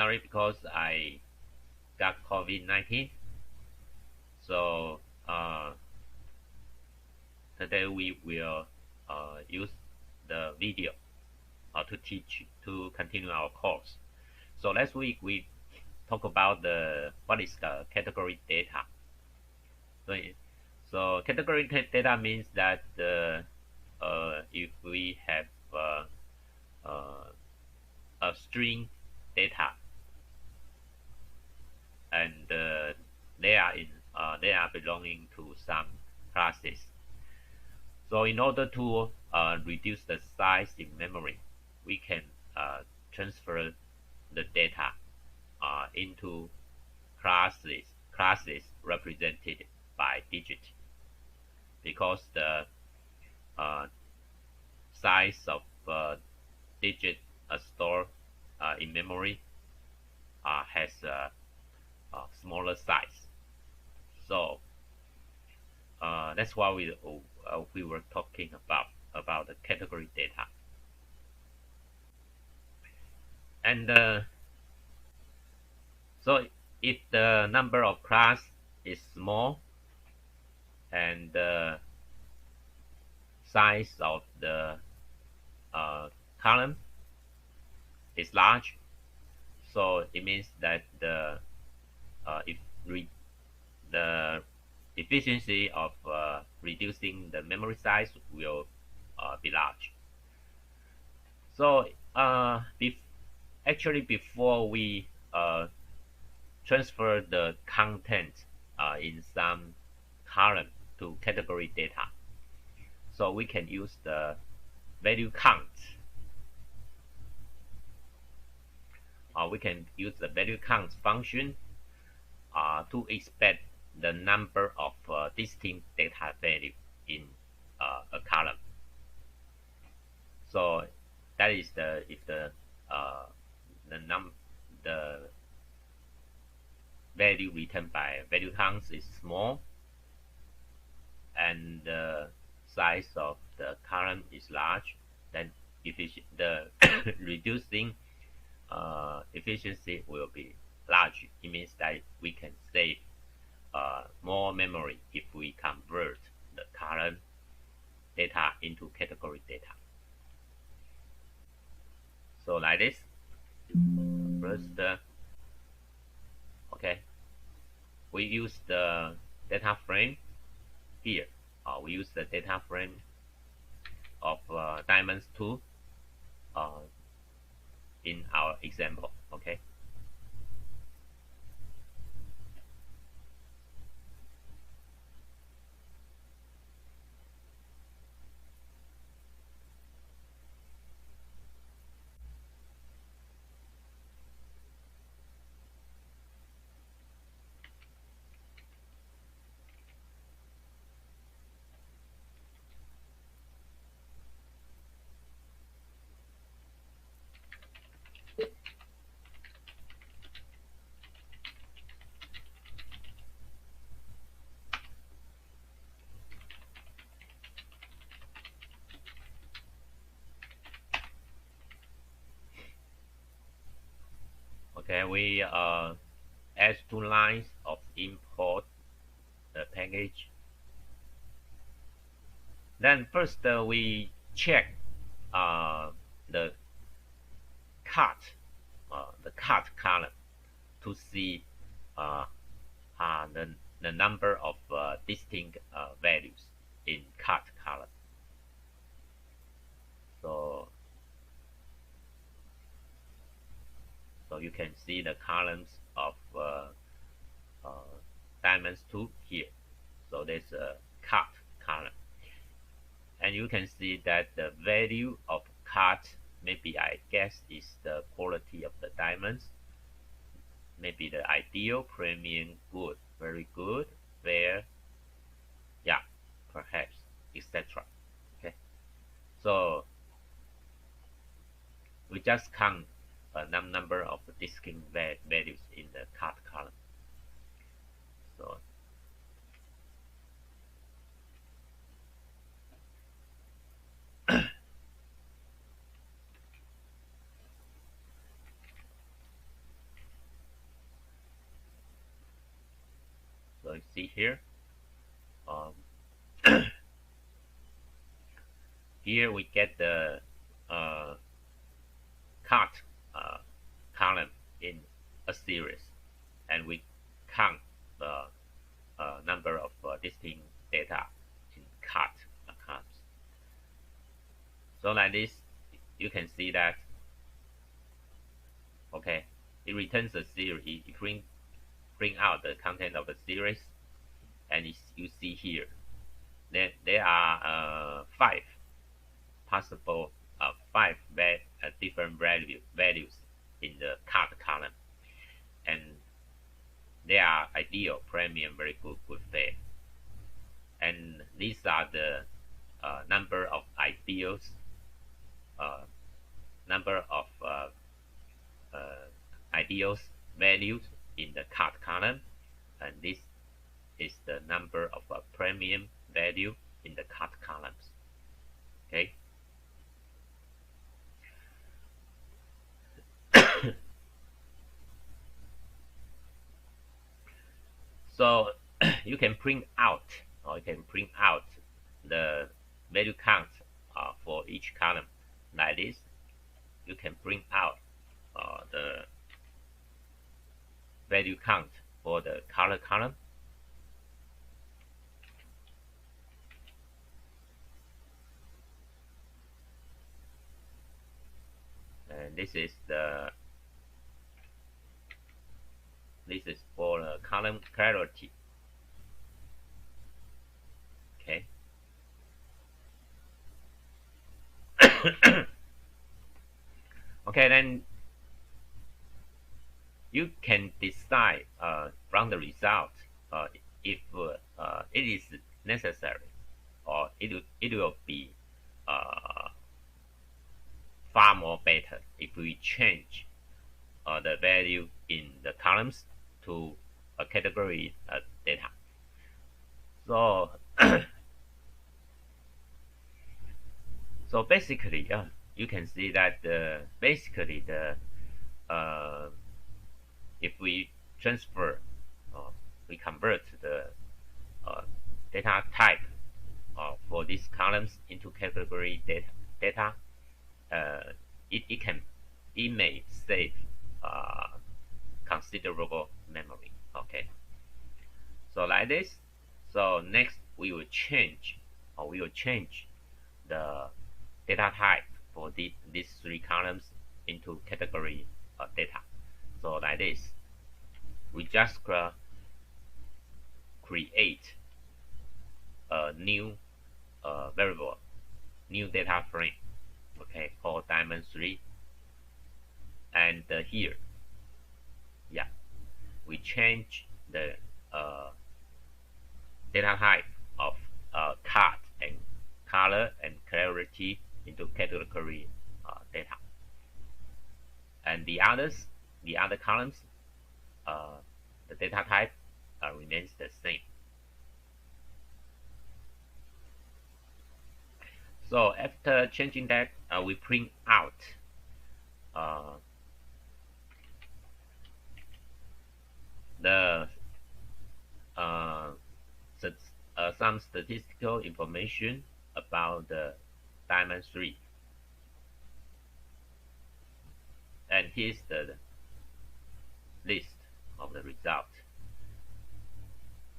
sorry because I got COVID-19. So today we will use the video to continue our course. So last week we talk about the what is the category data. So, so category data means that if we have a string data and they are belonging to some classes. So in order to reduce the size in memory, we can transfer the data into classes represented by digit, because the uh, size of digit stored in memory has a smaller size. So that's why we were talking about the category data. And so if the number of class is small and the size of the column is large, so it means that if the efficiency of reducing the memory size will be large. So actually before we transfer the content in some column to category data, so we can use the value count. We can use the value count function to expect the number of distinct data value in a column. So that is if the value returned by value counts is small and the size of the column is large, then the reducing efficiency will be large. It means that we can save more memory if we convert the column data into category data. So like this. First, okay, we use the data frame here. We use the data frame of dimensions 2 in our example. Okay. Okay, we add 2 lines of import the package. Then first we check the cut column to see the number of distinct values in cut column. So you can see the columns of dimensions 2 here. So there's a cut column, and you can see that the value of cut, maybe I guess, is the quality of the diamonds. Maybe the ideal, premium, good, very good, fair, yeah, perhaps, etc. Okay, so we just count a number of distinct values in the cut column. So see here. Um, Here we get the uh, cut uh, column in a series, and we count the number of distinct data in cut columns. So like this, you can see that, okay, it returns a series, it bring out the content of the series, and you see here, there are five possible different values in the cut column, and they are ideal, premium, very good, good fair. And these are the number of ideals, uh, number of ideals values in the cut column, and this is the number of premium value in the cut columns. Okay. So you can print out, or you can print out the value count for each column like this. You can print out the value count for the color column. And this is for the column clarity. Okay. Okay, then you can decide from the result if it is necessary, or it will be far more better if we change the value in the columns to a category data. So so basically, you can see that basically if we transfer, we convert the data type for these columns into category data, it may save considerable memory. Okay. So like this. So next we will change the data type for these three columns into category data. So like this, we just create a new variable, new data frame, okay, called diamond3. And here, yeah, we change the data type of cut and color and clarity into category data. And the other columns, the data type remains the same. So after changing that, we print out the some statistical information about the diamond3. And here's the list of the result.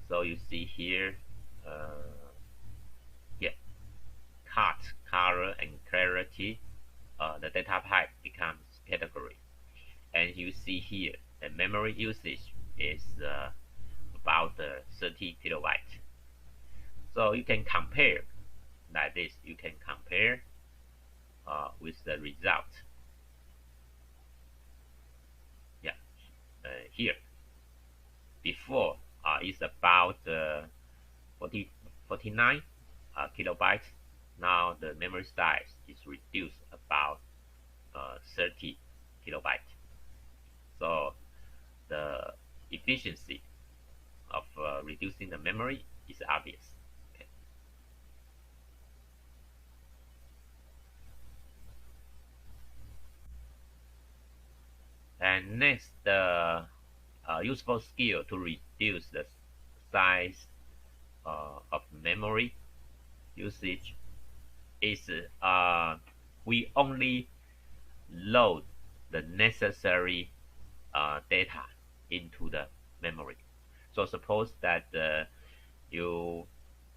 So you see here, yeah, cut, color, and clarity. The data type becomes category. And you see here, the memory usage is about 30 kilobytes. So you can compare like this. You can compare with the result. Yeah, here before is about 49 kilobytes. Now the memory size is reduced about 30 kilobytes. So the efficiency of reducing the memory is obvious. Okay. And next, useful skill to reduce the size of memory usage is we only load the necessary data into the memory. So suppose that you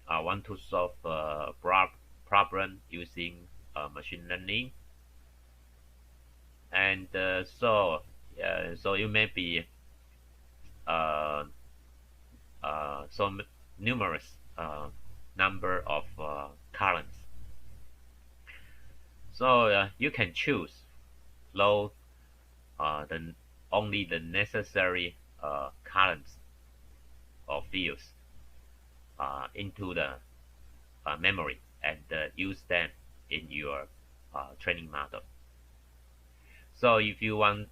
want to solve a problem using machine learning, and so you may be uh, so numerous number of columns. So you can choose load the only the necessary columns or fields into the memory and use them in your training model. So if you want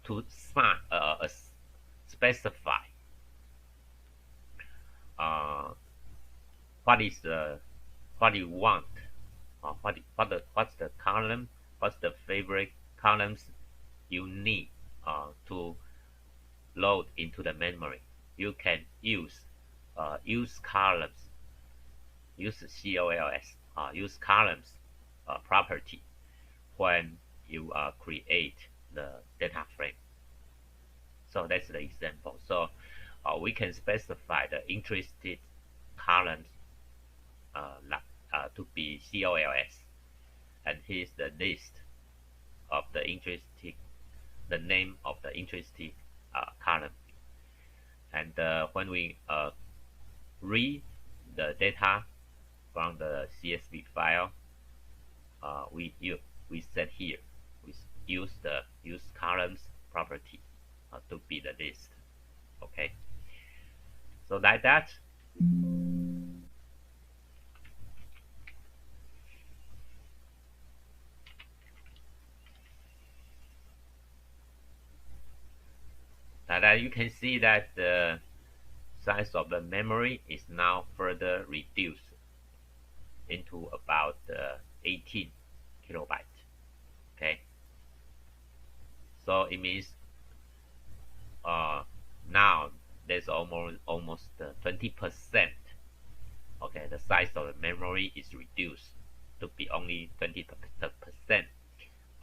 to specify what is what you want, what's the column, what's the favorite columns you need to load into the memory, you can use columns, use COLS, use columns property when you create the data frame. So that's the example. So we can specify the interested columns to be COLS, and here's the list of the interested, the name of the interested column. And when we read the data from the CSV file, we set here, we use the use columns property to be the list. Okay, so like that. That you can see that the size of the memory is now further reduced into about 18 kilobytes. Okay, so it means now there's almost 20%. Okay, the size of the memory is reduced to be only 20%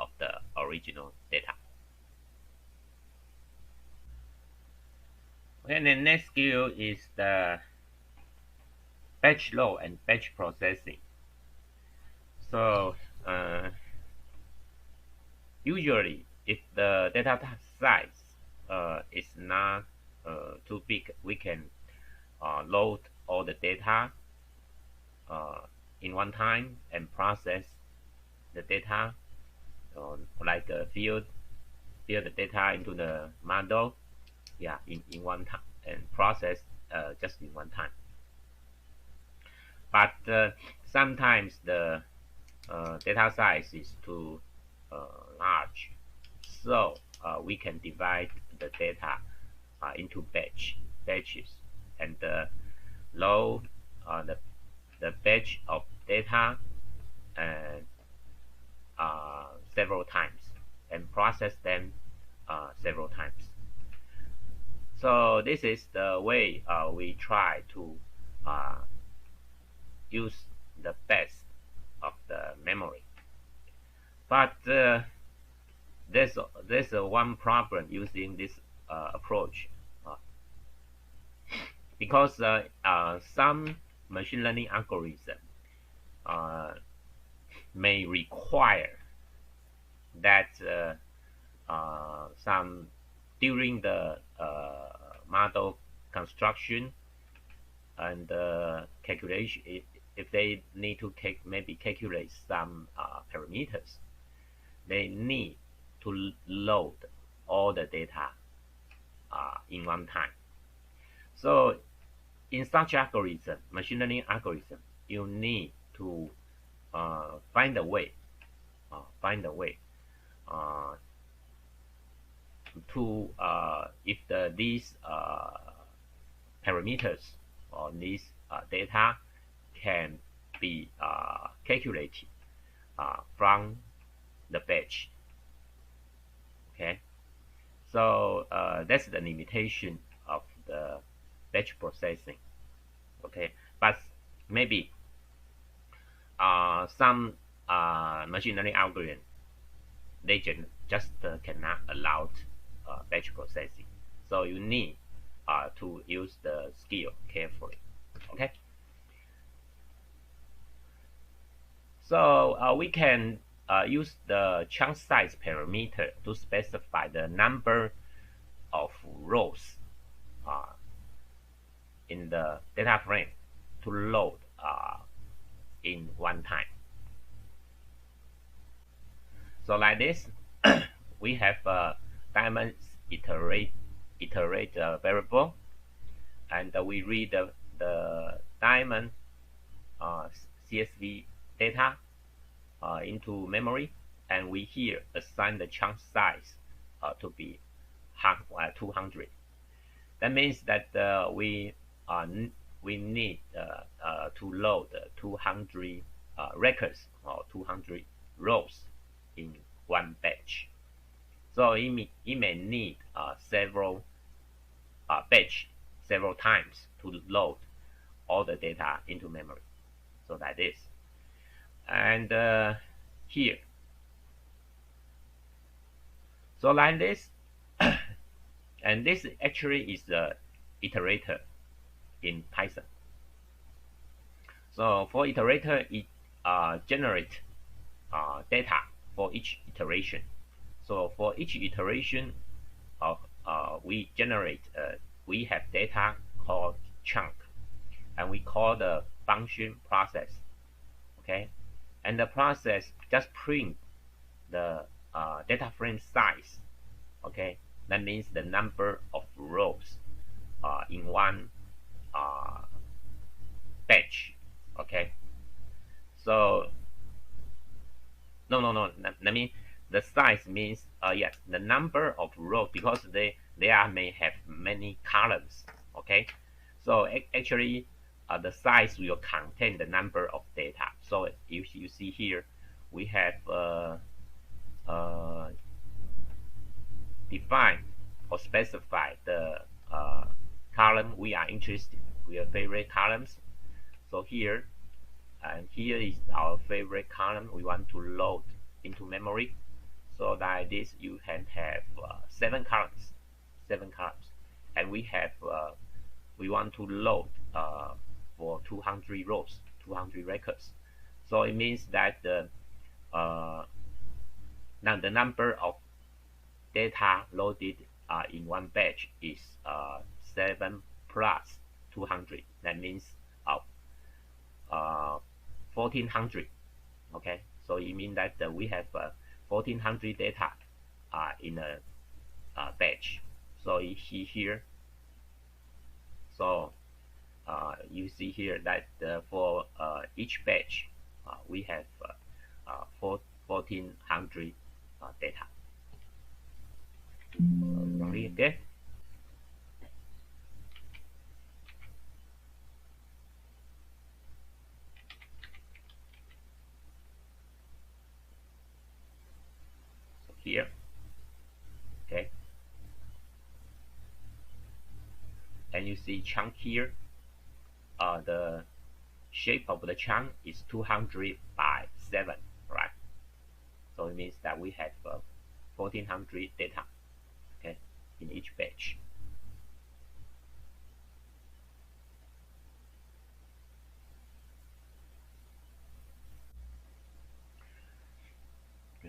of the original data. And the next skill is the batch load and batch processing. So usually, if the data size is not too big, we can load all the data in one time and process the data, like fill the data into the model, yeah, in one time, and process just in one time. But sometimes the data size is too large, so we can divide the data into batches and load the batch of data and several times and process them several times. So this is the way we try to use the best of the memory. But there's one problem using this approach, because some machine learning algorithm may require that some during the model construction and calculation, if they need to maybe calculate some parameters, they need to load all the data in one time. So in such algorithm, machine learning algorithm, you need to find a way to if these parameters or these data can be calculated from the batch. Okay, so that's the limitation of the batch processing. Okay, but maybe some machine learning algorithm they just cannot allow batch processing. So you need to use the skill carefully. Okay. So we can use the chunk size parameter to specify the number of rows uh, in the data frame to load in one time. So like this, we have a diamond iterate variable, and we read the diamond CSV data into memory, and we here assign the chunk size to be 200. That means that we need to load 200 records or 200 rows in one batch. So it may need several batch several times to load all the data into memory. So like this. And here. So like this. And this actually is the iterator in Python. So for iterator, it generates data for each iteration. So for each iteration of we have data called chunk, and we call the function process. Okay, and the process just print the data frame size. Okay, that means the number of rows in one batch. Okay, so no. That means the size means yes, the number of rows, because they may have many columns. Okay, so actually the size will contain the number of data. So if you see here, we have define or specify the column we are interested, our favorite columns. So here, and here is our favorite column we want to load into memory. So like this, you can have 7 columns, and we have we want to load for 200 rows, 200 records. So it means that now the number of data loaded in one batch is 7 plus 200. That means 1400. Okay, so it means that we have 1400 data in a batch. So you see here, so you see here that for each batch we have 1400 data. So okay. So here, okay, and you see chunk here. The shape of the chunk is 200 by 7, right? So it means that we have 1400 data, okay, in each batch.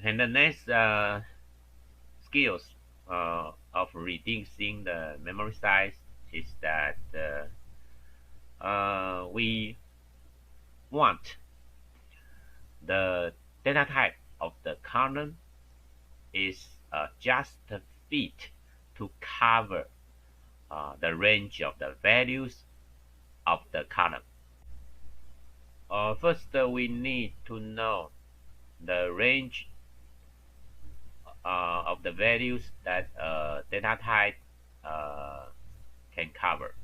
And the next skills of reducing the memory size is that we want the data type of the column is just fit to cover the range of the values of the column. First, we need to know the range of the values that data type can cover.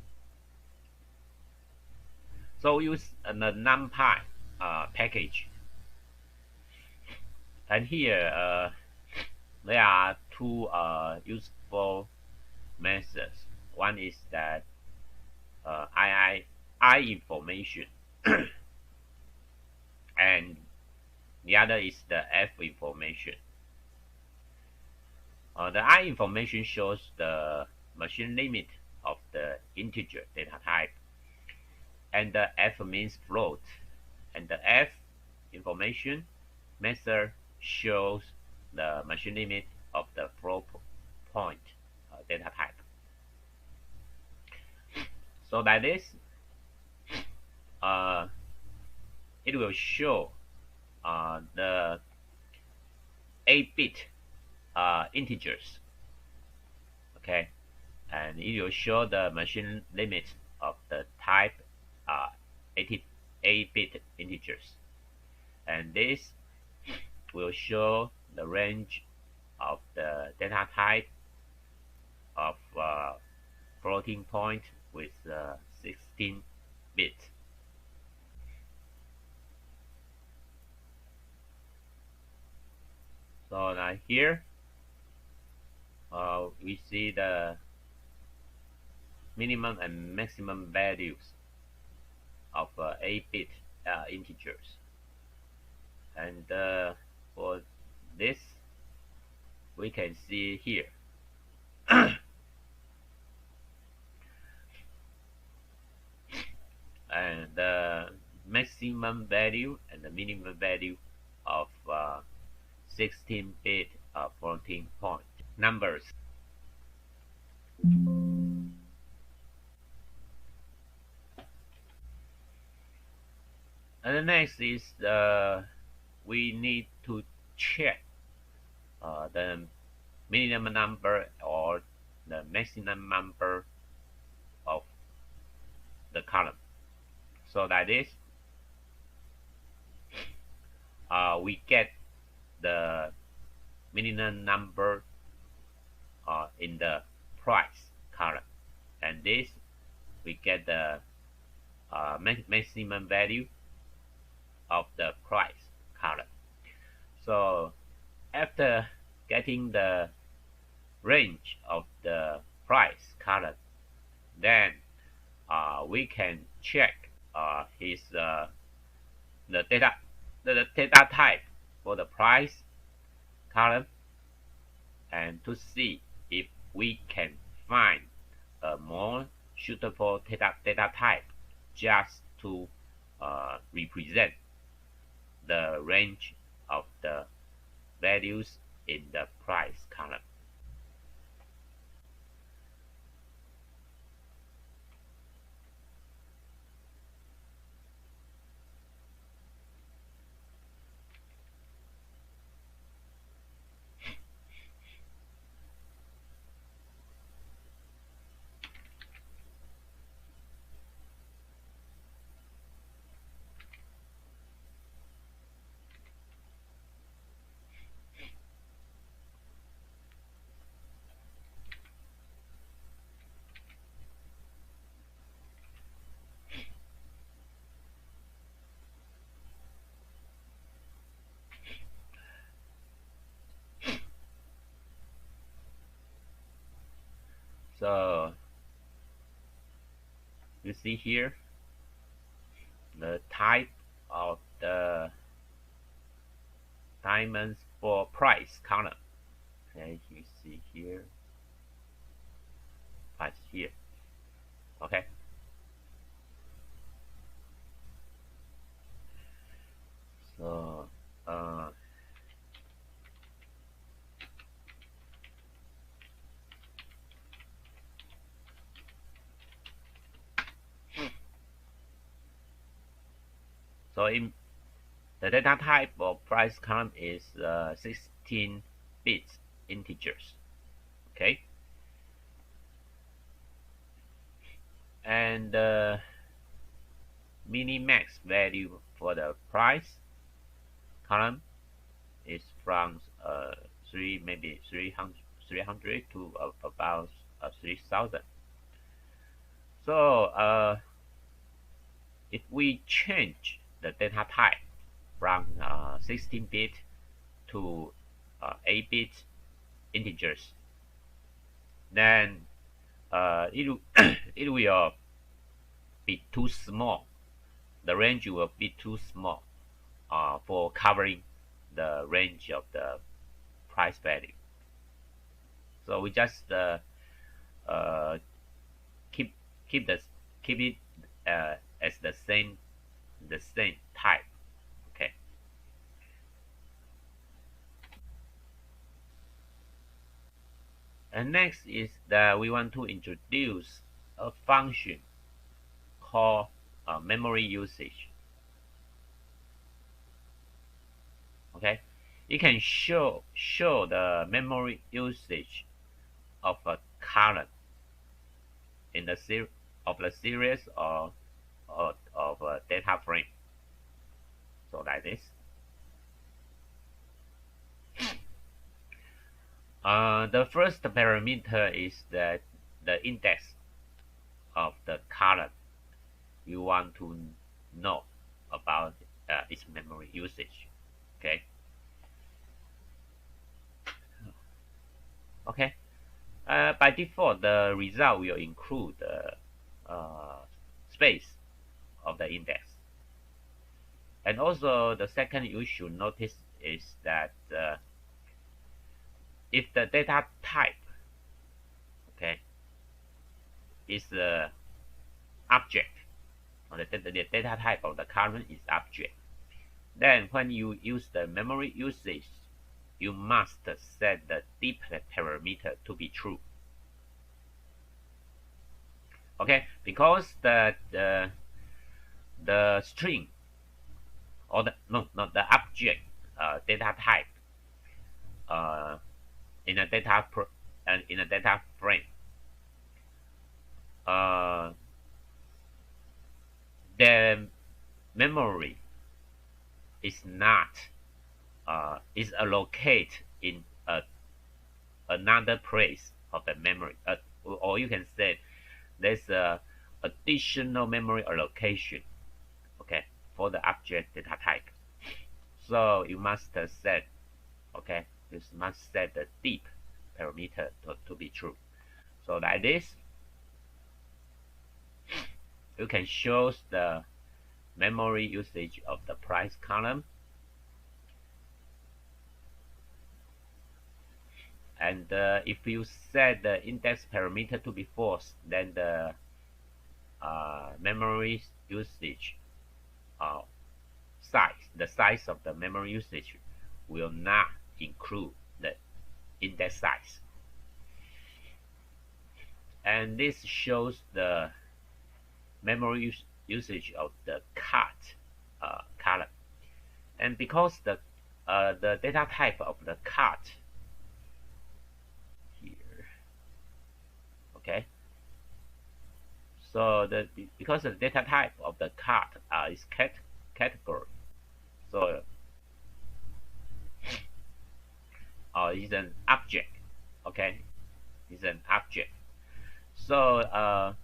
So use the NumPy package, and here there are two useful methods. One is that I information, and the other is the F information. The I information shows the machine limit of the integer data type, and the F means float, and the F information method shows the machine limit of the float point data type. So like this, it will show the 8-bit integers, okay, and it will show the machine limit of the type 8-bit integers, and this will show the range of the data type of floating point with 16 bits. So now here we see the minimum and maximum values of 8-bit integers, and for this we can see here. And the maximum value and the minimum value of 16-bit floating point numbers. And the next is we need to check the minimum number or the maximum number of the column. So that is, we get the minimum number in the price column, and this we get the maximum value of the price column. So after getting the range of the price column, then we can check the data type for the price column, and to see if we can find a more suitable data type just to represent the range of the values in the price column. So you see here the type of the diamonds for price column. Okay, you see here, price here. Okay. So so in the data type of price column is 16 bits integers. Okay. And the minimax value for the price column is from 300 to about 3000. So if we change the data type from 16-bit to 8-bit integers, then it will be too small. The range will be too small for covering the range of the price value. So we just uh, keep keep the keep it as the same type. Okay. And next is that we want to introduce a function called memory usage. Okay, you can show the memory usage of a column in the series or of a data frame. So like this. The first parameter is the index of the column you want to know about its memory usage. Okay. Okay. By default, the result will include the space of the index. And also, the second you should notice is that if the data type, okay, is object, or the data type of the column is object, then when you use the memory usage, you must set the deep parameter to be true. Okay, because the string or the not the object data type in a data frame, the memory is not is allocated in another place of the memory, or you can say there's a additional memory allocation, okay, for the object data type. So you must set, okay, you must set the deep parameter to be true. So like this, you can show the memory usage of the price column. And if you set the index parameter to be false, then the memory usage the size of the memory usage will not include the index size. And this shows the memory usage of the cut column. And because the data type of the cut here, okay, so because the data type of the cut is category, so is an object, okay, is an object. So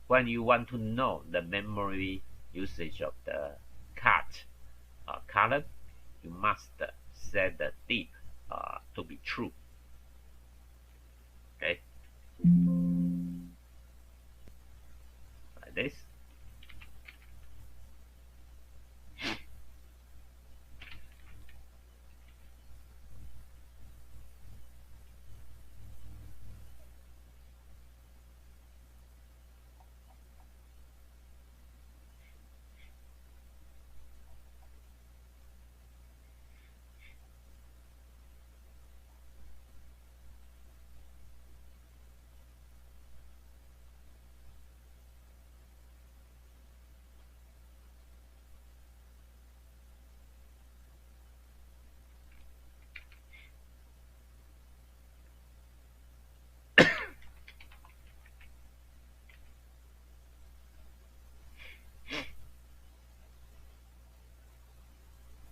when you want to know the memory usage of the cut column, you must set the deep to be true. Okay, like this.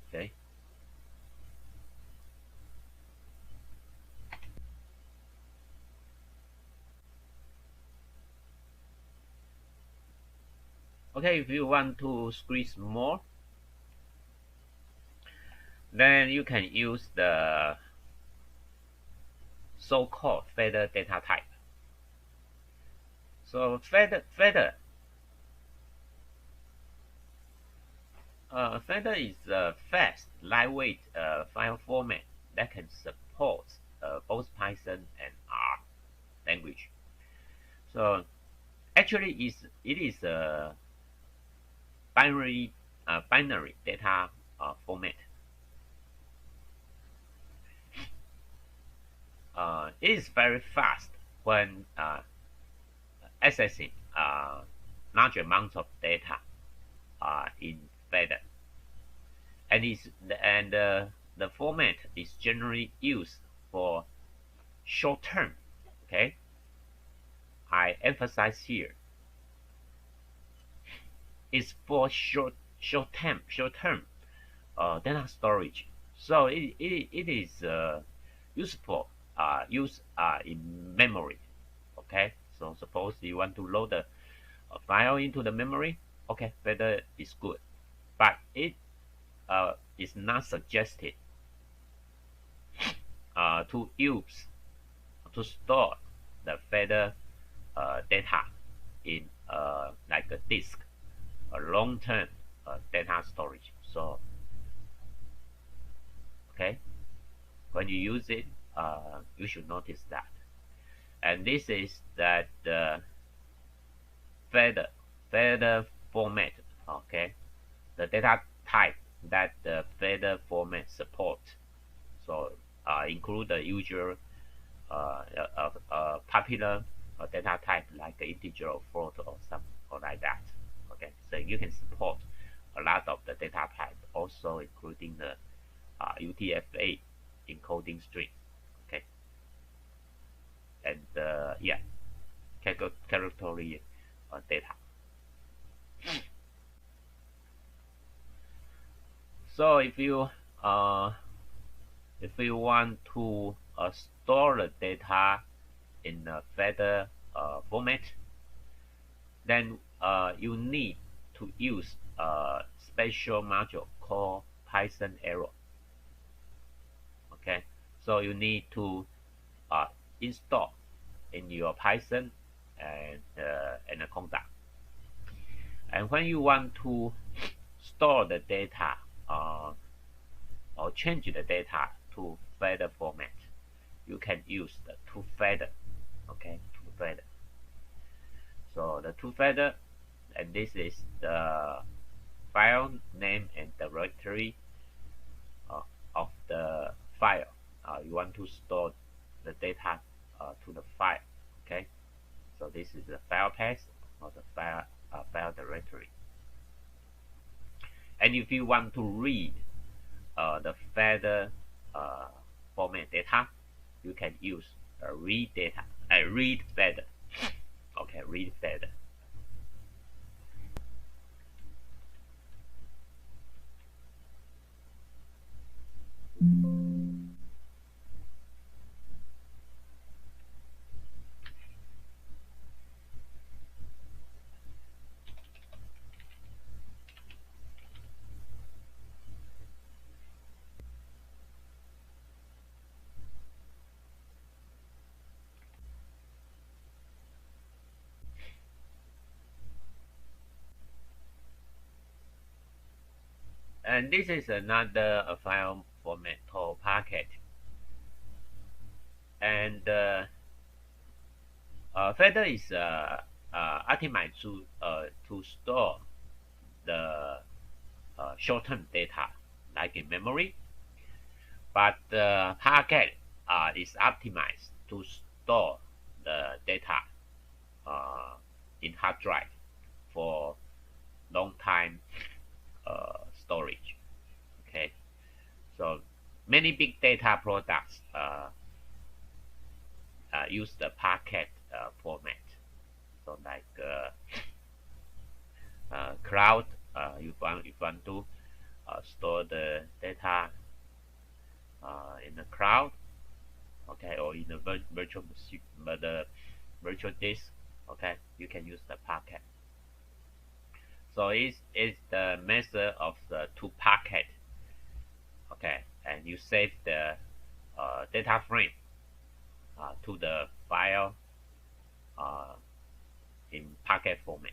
Okay. Okay, if you want to squeeze more, then you can use the so-called feather data type. So feather Feather is a fast, lightweight file format that can support both Python and R language. So actually, it is a binary data format. It is very fast when accessing large amounts of data in Feather, and the format is generally used for short term. Okay, I emphasize here is for short term data storage. So it is useful use in memory. Okay, so suppose you want to load a file into the memory. Okay, Feather is good, but it is not suggested to use to store the Feather data in like a disk, a long-term data storage. So okay, when you use it, you should notice that. And this is that Feather format. Okay, the data type that the Feather format supports. So include the usual popular data type like integer or float or something or like that. Okay, so you can support a lot of the data type, also including the UTF-8 encoding string. Okay, and yeah, characteristic data. So if you want to store the data in a Feather format, then you need to use a special module called Python arrow. Okay, so you need to install in your Python and a conda. And when you want to store the data or change the data to Feather format, you can use the toFeather. Okay, toFeather. So the toFeather, and this is the file name and directory of the file you want to store the data to the file. Okay, so this is the file path or the file directory. And if you want to read the Feather format data, you can use read Feather. Okay, read Feather. And this is another file format called Packet. And Feather is optimized to store the short-term data like in memory, but Packet is optimized to store the data in hard drive for long time storage. Okay, so many big data products use the Packet format. So like cloud, you want to store the data in the cloud, okay, or in a virtual machine, the virtual disk. Okay, you can use the Packet. So it's the method of the toPacket. Okay, and you save the data frame to the file in Packet format.